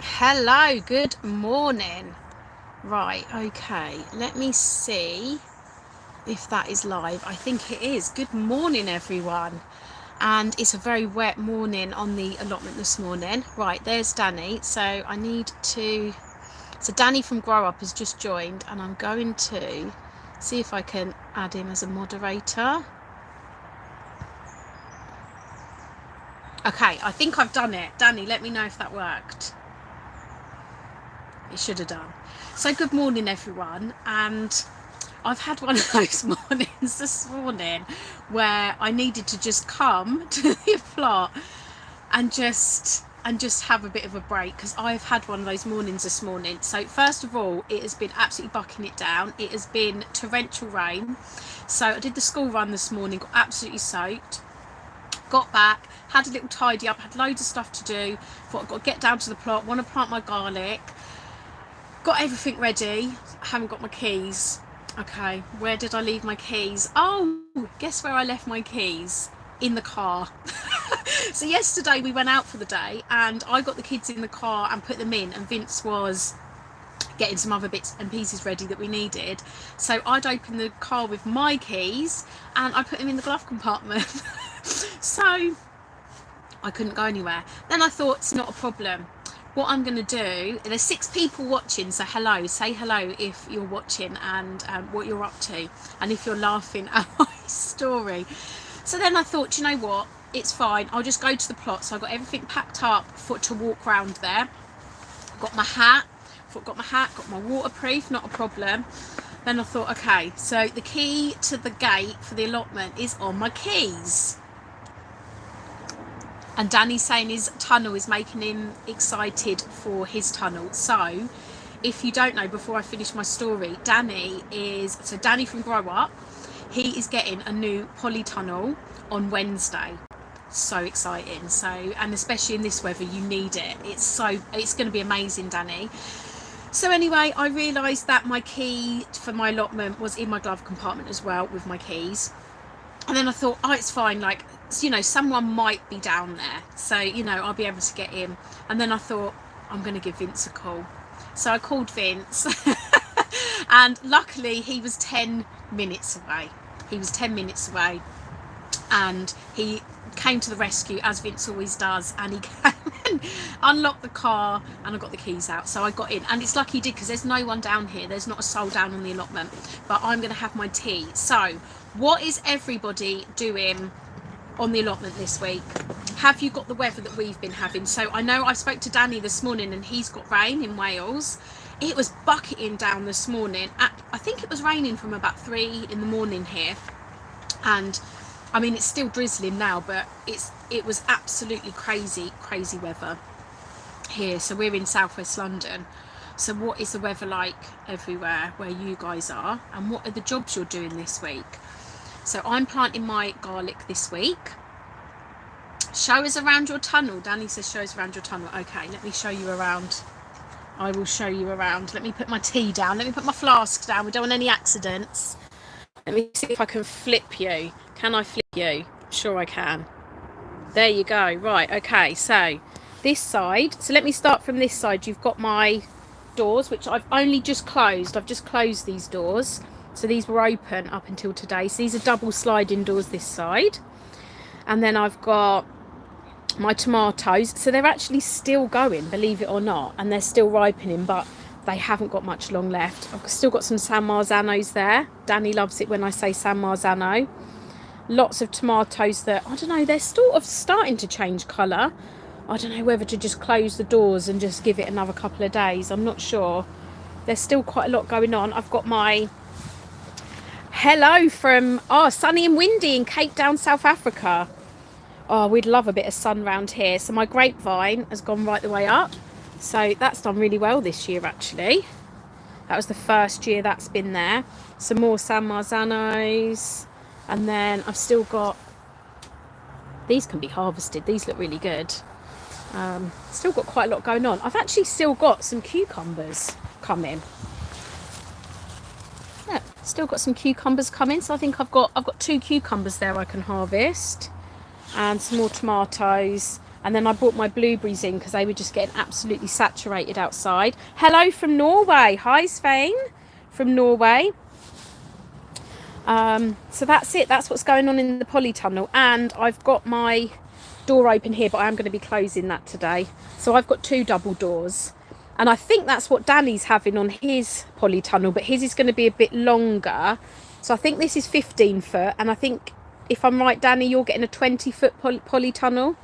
Hello, good morning. Right, okay, let me see if that is live. I think it is. Good morning, everyone. And it's a very wet morning on the allotment this morning. Right, there's Danny. So I need to. So Danny from Grow Up has just joined, and I'm going to see if I can add him as a moderator. Okay, I think I've done it. Danny, let me know if that worked. It should have done. So good morning, everyone. And I've had one of those mornings this morning where I needed to just come to the plot and just have a bit of a break, because I've had one of those mornings this morning. So first of all, it has been absolutely bucking it down. It has been torrential rain. So I did the school run this morning, got absolutely soaked, got back, had a little tidy up, had loads of stuff to do, thought I've got to get down to the plot, want to plant my garlic, got everything ready. I haven't got my keys. Okay, where did I leave my keys? Oh, guess where I left my keys? In the car. So yesterday we went out for the day and I got the kids in the car and put them in, and Vince was getting some other bits and pieces ready that we needed. So I'd open the car with my keys and I put them in the glove compartment. So I couldn't go anywhere. Then I thought, it's not a problem. What I'm going to do, there's 6 people watching, so hello, say hello if you're watching and what you're up to, and if you're laughing at my story. So then I thought, you know what, it's fine, I'll just go to the plot. So I got everything packed up to walk round there. Got my hat, got my waterproof, not a problem. Then I thought, okay, so the key to the gate for the allotment is on my keys. And Danny's saying his tunnel is making him excited for his tunnel. So if you don't know, before I finish my story, Danny from Grow Up, he is getting a new polytunnel on Wednesday. So exciting. So, and especially in this weather, you need it. It's going to be amazing, Danny. So anyway, I realised that my key for my allotment was in my glove compartment as well, with my keys. And then I thought, oh, it's fine, like, you know, someone might be down there, so, you know, I'll be able to get in. And then I thought, I'm going to give Vince a call. So I called Vince and luckily he was 10 minutes away. And he came to the rescue, as Vince always does, and he came and unlocked the car, and I got the keys out. So I got in, and it's lucky he did, because there's no one down here, there's not a soul down on the allotment, but I'm going to have my tea. So what is everybody doing on the allotment this week? Have you got the weather that we've been having? So I know I spoke to Danny this morning and he's got rain in Wales. It was bucketing down this morning. I think it was raining from about 3 in the morning here, and I mean, it's still drizzling now, but it was absolutely crazy weather here. So we're in southwest London. So what is the weather like everywhere where you guys are, and what are the jobs you're doing this week? So I'm planting my garlic this week. Show us around your tunnel. Danny says show us around your tunnel. Okay, let me show you around. I will show you around. Let me put my tea down. Let me put my flask down. We don't want any accidents. Let me see if I can flip you. Can I flip you? Sure I can. There you go. Right, okay, so this side. So let me start from this side. You've got my doors, which I've only just closed. I've just closed these doors. So these were open up until today. So these are double sliding doors this side. And then I've got my tomatoes. So they're actually still going, believe it or not. And they're still ripening, but they haven't got much long left. I've still got some San Marzanos there. Danny loves it when I say San Marzano. Lots of tomatoes that, I don't know, they're sort of starting to change colour. I don't know whether to just close the doors and just give it another couple of days. I'm not sure. There's still quite a lot going on. I've got my hello from, sunny and windy in Cape Town, South Africa. Oh, we'd love a bit of sun round here. So my grapevine has gone right the way up. So that's done really well this year, actually. That was the first year that's been there. Some more San Marzanos. And then I've still got, these can be harvested. These look really good. Still got quite a lot going on. I've actually still got some cucumbers coming. Yeah, still got some cucumbers coming. So I think I've got 2 cucumbers there I can harvest. And some more tomatoes. And then I brought my blueberries in because they were just getting absolutely saturated outside. Hello from Norway. Hi, Svein from Norway. So that's it. That's what's going on in the polytunnel. And I've got my door open here, but I am going to be closing that today. So I've got 2 double doors. And I think that's what Danny's having on his polytunnel, but his is going to be a bit longer. So I think this is 15 foot. And I think, if I'm right, Danny, you're getting a 20-foot polytunnel.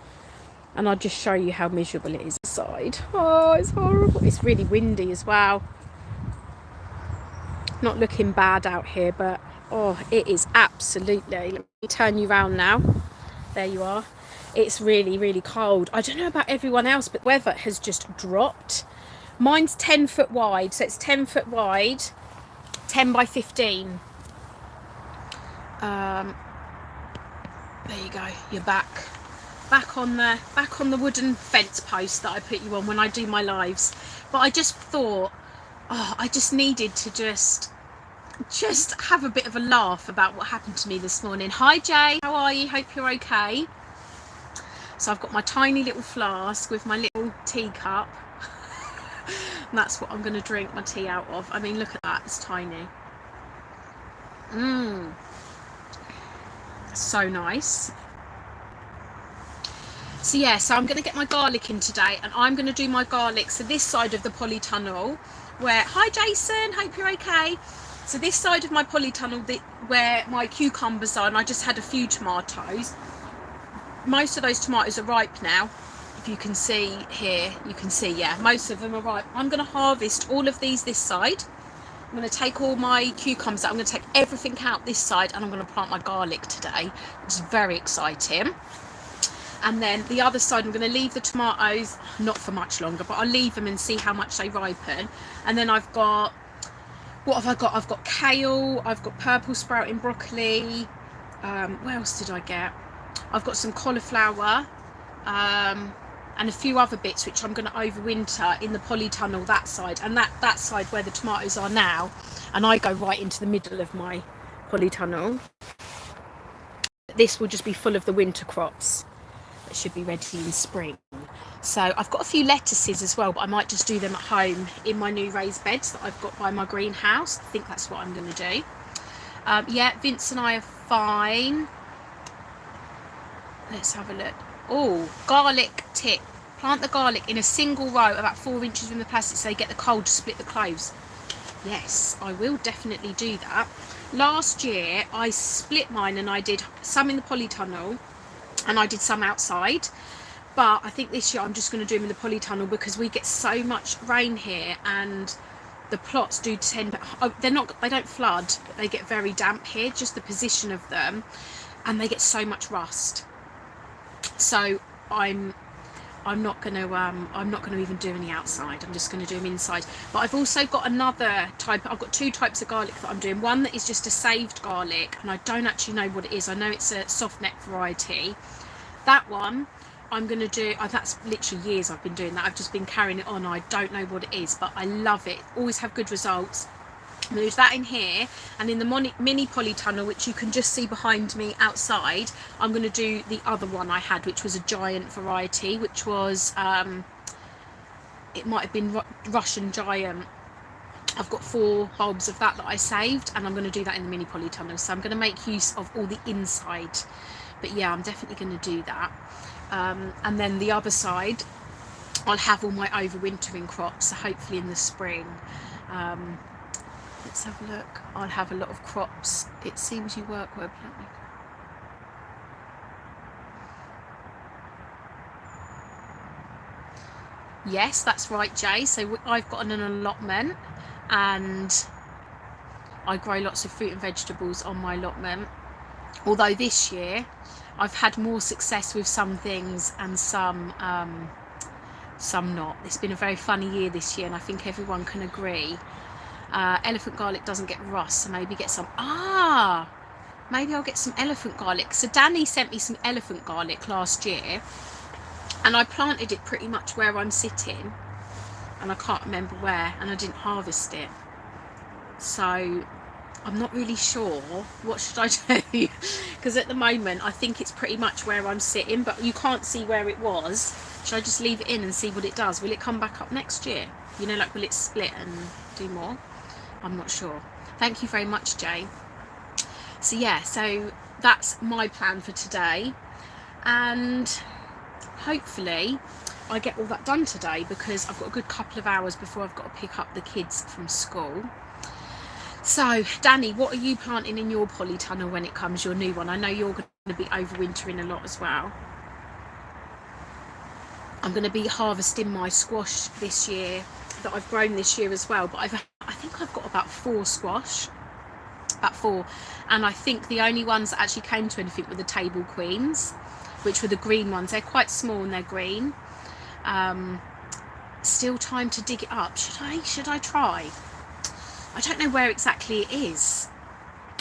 And I'll just show you how miserable it is inside. Oh, it's horrible. It's really windy as well. Not looking bad out here, but oh, it is absolutely. Let me turn you around now. There you are. It's really, really cold. I don't know about everyone else, but weather has just dropped. Mine's 10 foot wide, so it's 10 foot wide, 10 by 15. There you go. You're back on the wooden fence post that I put you on when I do my lives. But I just thought, oh, I just needed to just have a bit of a laugh about what happened to me this morning. Hi Jay, how are you? Hope you're okay. So I've got my tiny little flask with my little teacup. And that's what I'm going to drink my tea out of. I mean, look at that, it's tiny. So nice. So yeah, so I'm going to get my garlic in today, and I'm going to do my garlic. So this side of the polytunnel where, hi Jason, hope you're okay. So this side of my polytunnel where my cucumbers are, and I just had a few tomatoes. Most of those tomatoes are ripe now. If you can see here, you can see, yeah, most of them are ripe. I'm going to harvest all of these this side. I'm going to take all my cucumbers out. I'm going to take everything out this side, and I'm going to plant my garlic today, which is very exciting. And then the other side, I'm going to leave the tomatoes, not for much longer, but I'll leave them and see how much they ripen. And then I've got, what have I got? I've got kale, I've got purple sprouting broccoli. What else did I get? I've got some cauliflower and a few other bits which I'm going to overwinter in the polytunnel that side, and that side where the tomatoes are now. And I go right into the middle of my polytunnel. This will just be full of the winter crops. It should be ready in spring. So I've got a few lettuces as well, but I might just do them at home in my new raised beds that I've got by my greenhouse. I think that's what I'm going to do. Yeah, Vince and I are fine. Let's have a look. Oh, garlic tip. Plant the garlic in a single row about 4 inches from the plastic so they get the cold to split the cloves. Yes, I will definitely do that. Last year I split mine, and I did some in the polytunnel and I did some outside, but I think this year I'm just going to do them in the polytunnel because we get so much rain here, and the plots do tend, they don't flood, but they get very damp here, just the position of them, and they get so much rust. So I'm not going to even do any outside. I'm just going to do them inside. But I've also got another type. I've got 2 types of garlic that I'm doing. One that is just a saved garlic, and I don't actually know what it is. I know it's a soft neck variety. That one I'm going to do. That's literally years I've been doing that. I've just been carrying it on. I don't know what it is, but I love it. Always have good results. I'm going to use that in here, and in the mini polytunnel, which you can just see behind me outside, I'm going to do the other one I had, which was a giant variety, which was it might have been Russian giant. I've got 4 bulbs of that I saved, and I'm going to do that in the mini polytunnel. So I'm going to make use of all the inside, but yeah, I'm definitely going to do that. And then the other side, I'll have all my overwintering crops, so hopefully in the spring. Let's have a look. I'll have a lot of crops. It seems you work well. Yes, that's right, Jay. So I've got an allotment, and I grow lots of fruit and vegetables on my allotment. Although this year I've had more success with some things and some not. It's been a very funny year this year, and I think everyone can agree. Elephant garlic doesn't get rust, so maybe get some. Maybe I'll get some elephant garlic. So Danny sent me some elephant garlic last year, and I planted it pretty much where I'm sitting, and I can't remember where, and I didn't harvest it. So I'm not really sure. What should I do? Because at the moment I think it's pretty much where I'm sitting, but you can't see where it was. Should I just leave it in and see what it does? Will it come back up next year? You know, like, will it split and do more? I'm not sure. Thank you very much, Jay. So yeah, so that's my plan for today, and hopefully I get all that done today, because I've got a good couple of hours before I've got to pick up the kids from school. So Danny, what are you planting in your polytunnel when it comes, your new one? I know you're going to be overwintering a lot as well. I'm going to be harvesting my squash this year that I've grown this year as well, but I think I've got about 4 squash, about 4, and I think the only ones that actually came to anything were the table queens, which were the green ones. They're quite small and they're green. Still time to dig it up. Should I try? I don't know where exactly it is.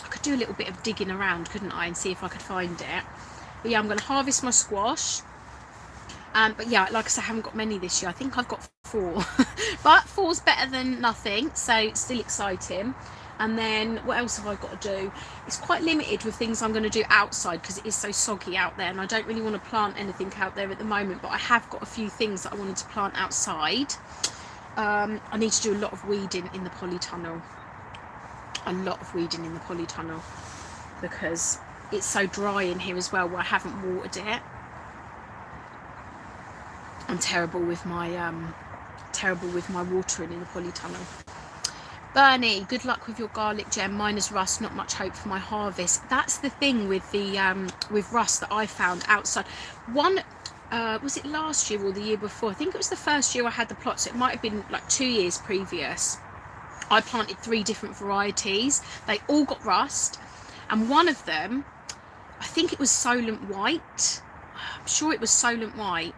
I could do a little bit of digging around, couldn't I, and see if I could find it. But yeah, I'm going to harvest my squash. But yeah, like I said, I haven't got many this year. I think I've got 4. But 4's better than nothing, so still exciting. And then what else have I got to do? It's quite limited with things I'm going to do outside, because it is so soggy out there, and I don't really want to plant anything out there at the moment, but I have got a few things that I wanted to plant outside. I need to do a lot of weeding in the polytunnel. A lot of weeding in the polytunnel, because it's so dry in here as well, where I haven't watered it. I'm terrible with my watering in the polytunnel. Bernie, good luck with your garlic gem. Mine is rust, not much hope for my harvest. That's the thing with the with rust that I found outside. One was it last year or the year before? I think it was the first year I had the plot, so it might have been like 2 years previous. I planted 3 different varieties. They all got rust, and one of them, I think it was Solent White. I'm sure it was Solent White.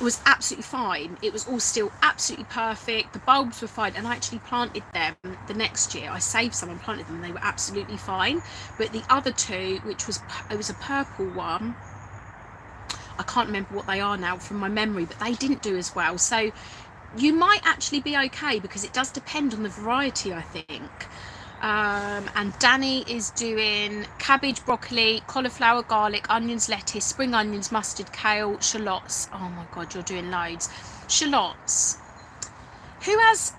It was absolutely fine. It was all still absolutely perfect. The bulbs were fine, and I actually planted them the next year. I saved some and planted them, and they were absolutely fine. But the other 2, it was a purple one. I can't remember what they are now from my memory, but they didn't do as well. So you might actually be okay, because it does depend on the variety, I think. And Danny is doing cabbage, broccoli, cauliflower, garlic, onions, lettuce, spring onions, mustard, kale, shallots. Oh my god, you're doing loads. Shallots. Who has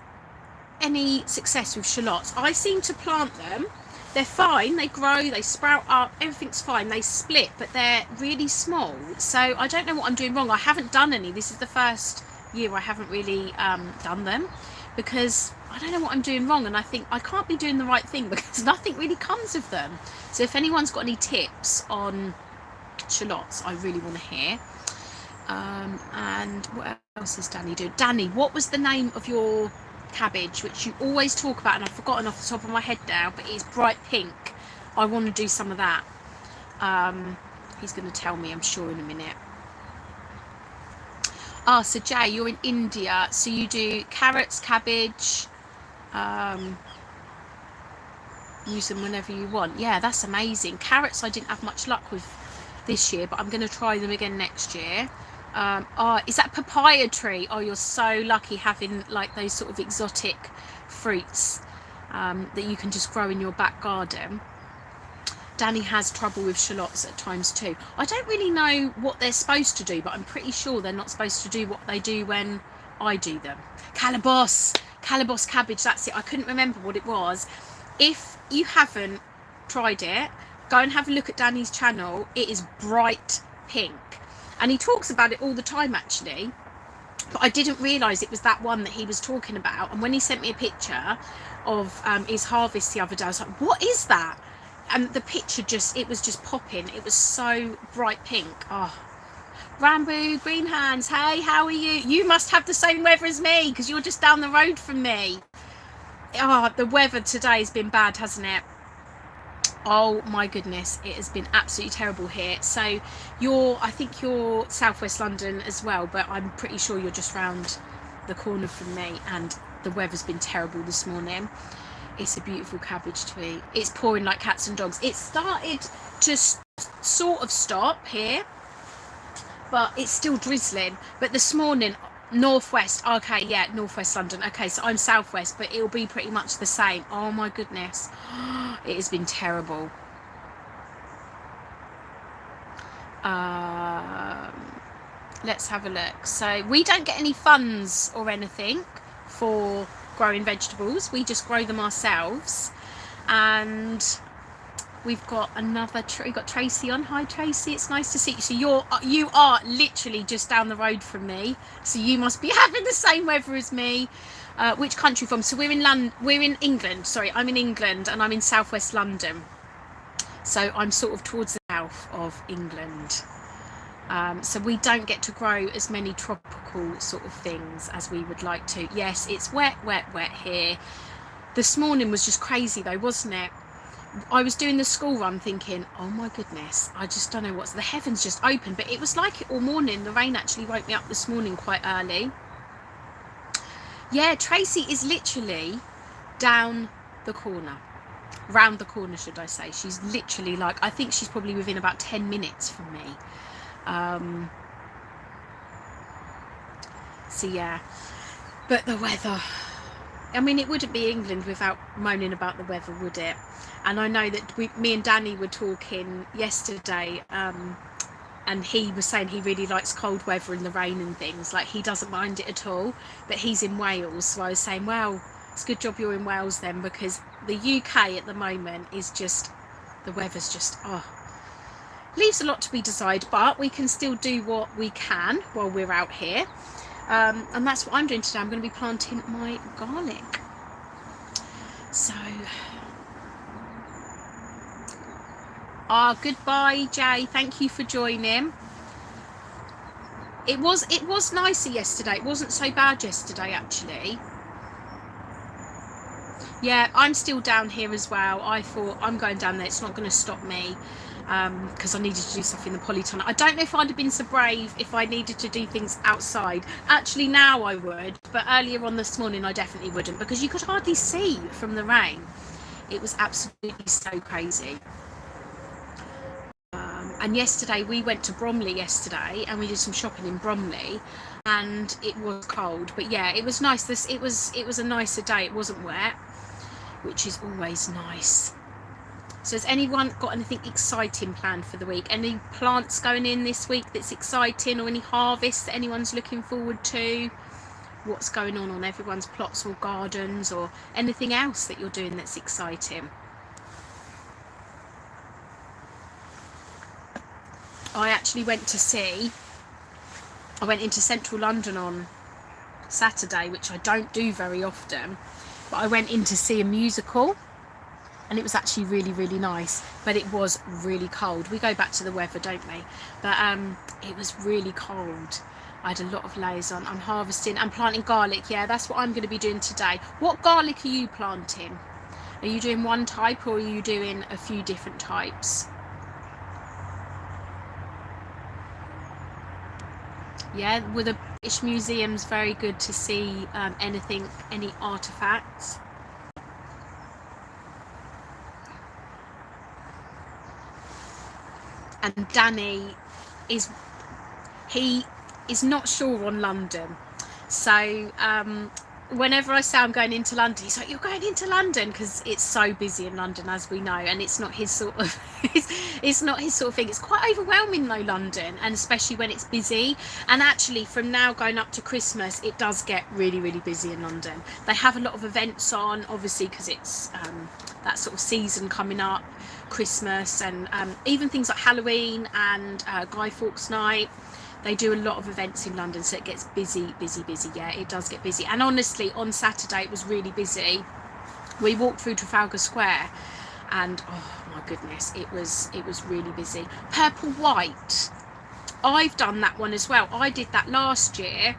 any success with shallots? I seem to plant them. They're fine, they grow, they sprout up, everything's fine. They split, but they're really small. So I don't know what I'm doing wrong. I haven't done any. This is the first year I haven't really done them, because I don't know what I'm doing wrong, and I think I can't be doing the right thing, because nothing really comes of them. So if anyone's got any tips on shallots, I really want to hear. And what else is Danny doing? Danny, what was the name of your cabbage, which you always talk about, and I've forgotten off the top of my head now, but it's bright pink. I want to do some of that. He's going to tell me, I'm sure, in a minute. So Jay, you're in India, so you do carrots, cabbage, use them whenever you want. Yeah, that's amazing. Carrots I didn't have much luck with this year, but I'm going to try them again next year. Is that papaya tree? Oh, you're so lucky having like those sort of exotic fruits that you can just grow in your back garden. Danny has trouble with shallots at times too. I don't really know what they're supposed to do, but I'm pretty sure they're not supposed to do what they do when I do them. Calabos cabbage, that's it. I couldn't remember what it was. If you haven't tried it, go and have a look at Danny's channel. It is bright pink, and he talks about it all the time actually, but I didn't realise it was that one that he was talking about. And when he sent me a picture of his harvest the other day, I was like, what is that? And the picture it was just popping. It was so bright pink. Oh, Rambo, Green Hands, hey, how are you? You must have the same weather as me, because you're just down the road from me. Oh, the weather today has been bad, hasn't it? Oh my goodness, it has been absolutely terrible here. So I think you're southwest London as well, but I'm pretty sure you're just round the corner from me, and the weather's been terrible this morning. It's a beautiful cabbage tree. It's pouring like cats and dogs. It started to sort of stop here, but it's still drizzling. But this morning Northwest. Okay, yeah, northwest London. Okay, so I'm southwest, but it'll be pretty much the same. Oh my goodness, it has been terrible. Let's have a look. So we don't get any funds or anything for growing vegetables. We just grow them ourselves. And we've got another, we've got Tracy on. Hi Tracy, it's nice to see you. So you are literally just down the road from me. So you must be having the same weather as me. Which country from? So we're in England. Sorry, I'm in England and I'm in southwest London. So I'm sort of towards the south of England. So we don't get to grow as many tropical sort of things as we would like to. Yes, it's wet here. This morning was just crazy though, wasn't it? I was doing the school run thinking, oh my goodness, I just don't know what's, the heavens just opened, but it was like it all morning. The rain actually woke me up this morning quite early. Yeah, Tracy is literally down the corner. Round the corner, should I say. She's literally like, I think she's probably within about 10 minutes from me. So yeah, but the weather, I mean, it wouldn't be England without moaning about the weather, would it? And I know that me and Danny were talking yesterday, and he was saying he really likes cold weather and the rain and things, like he doesn't mind it at all, but he's in Wales. So I was saying, well, it's a good job you're in Wales then, because the UK at the moment is just, the weather's just, leaves a lot to be desired, but we can still do what we can while we're out here. And that's what I'm doing today. I'm going to be planting my garlic. So, goodbye Jay, thank you for joining. It was nicer yesterday. It wasn't so bad yesterday actually. Yeah, I'm still down here as well. I thought I'm going down there, it's not going to stop me, because I needed to do stuff in the polytunnel. I don't know if I'd have been so brave if I needed to do things outside. Actually now I would, but earlier on this morning I definitely wouldn't, because you could hardly see from the rain. It was absolutely so crazy. And yesterday we went to Bromley yesterday and we did some shopping in Bromley, and it was cold, but yeah, it was nice. It was a nicer day. It wasn't wet, which is always nice. So has anyone got anything exciting planned for the week? Any plants going in this week that's exciting, or any harvests that anyone's looking forward to? What's going on everyone's plots or gardens, or anything else that you're doing that's exciting? I actually went into central London on Saturday, which I don't do very often, but I went in to see a musical, and it was actually really, really nice, but it was really cold. We go back to the weather, don't we? But it was really cold. I had a lot of layers on. I'm harvesting and planting garlic. Yeah, that's what I'm going to be doing today. What garlic are you planting? Are you doing one type, or are you doing a few different types? Yeah, with the British Museum's very good to see any artifacts. And Danny is not sure on London, so whenever I say I'm going into London, he's like, you're going into London, because it's so busy in London, as we know, and it's not his sort of it's not his sort of thing. It's quite overwhelming though, London, and especially when it's busy. And actually from now going up to Christmas, it does get really, really busy in London. They have a lot of events on, obviously, because it's that sort of season coming up, Christmas, and even things like Halloween and Guy Fawkes Night. They do a lot of events in London, so it gets busy. Yeah, it does get busy. And honestly, on Saturday it was really busy. We walked through Trafalgar Square, and oh my goodness, it was really busy. Purple White, I've done that one as well. I did that last year,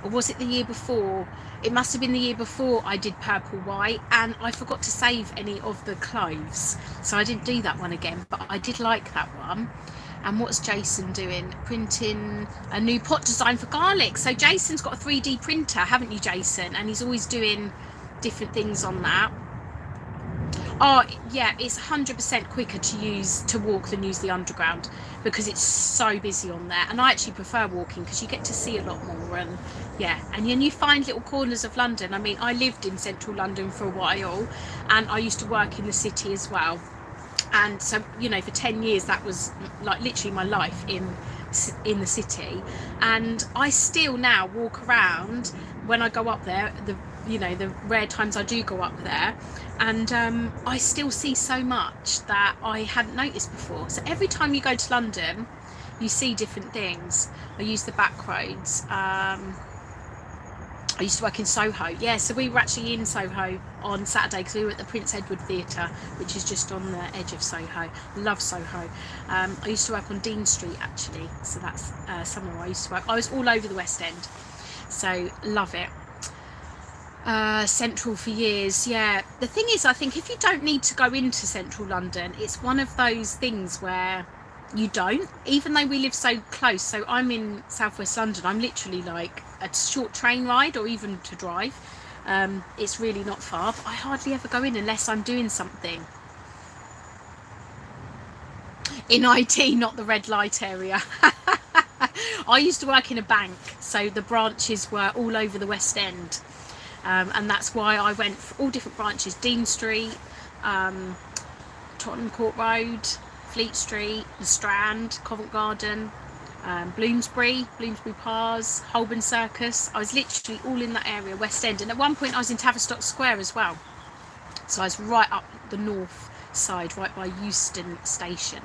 or was it the year before? It must have been the year before I did Purple White, and I forgot to save any of the cloves, so I didn't do that one again, but I did like that one. And what's Jason doing? Printing a new pot design for garlic. So Jason's got a 3D printer, haven't you, Jason? And he's always doing different things on that. Oh yeah, it's 100% quicker to walk than use the underground, because it's so busy on there. And I actually prefer walking because you get to see a lot more. And yeah, and then you find little corners of London. I mean, I lived in central London for a while, and I used to work in the city as well. And so, you know, for 10 years that was like literally my life in the city. And I still now walk around when I go up there, the rare times I do go up there, and I still see so much that I hadn't noticed before. So every time you go to London, you see different things. I use the back roads. I used to work in Soho. Yeah, so we were actually in Soho on Saturday because we were at the Prince Edward Theatre, which is just on the edge of Soho. Love Soho. I used to work on Dean Street actually, so that's somewhere I used to work. I was all over the West End, so love it. Central for years, yeah. The thing is, I think if you don't need to go into central London, it's one of those things where you don't, even though we live so close. So I'm in southwest London, I'm literally like a short train ride, or even to drive. It's really not far, but I hardly ever go in unless I'm doing something in IT, not the red light area. I used to work in a bank, so the branches were all over the West End, and that's why I went for all different branches: Dean Street, Tottenham Court Road, Fleet Street, the Strand, Covent Garden, Bloomsbury Pars, Holborn Circus. I was literally all in that area, West End. And at one point I was in Tavistock Square as well, so I was right up the north side, right by Euston Station.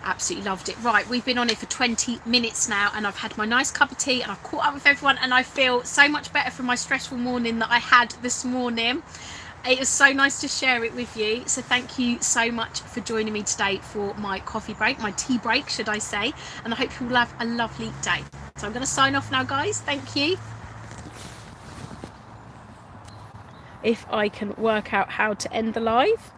Absolutely loved it. Right, we've been on it for 20 minutes now, and I've had my nice cup of tea and I've caught up with everyone, and I feel so much better from my stressful morning that I had this morning. It was so nice to share it with you. So thank you so much for joining me today for my coffee break, my tea break, should I say. And I hope you will have a lovely day. So I'm going to sign off now, guys. Thank you. If I can work out how to end the live.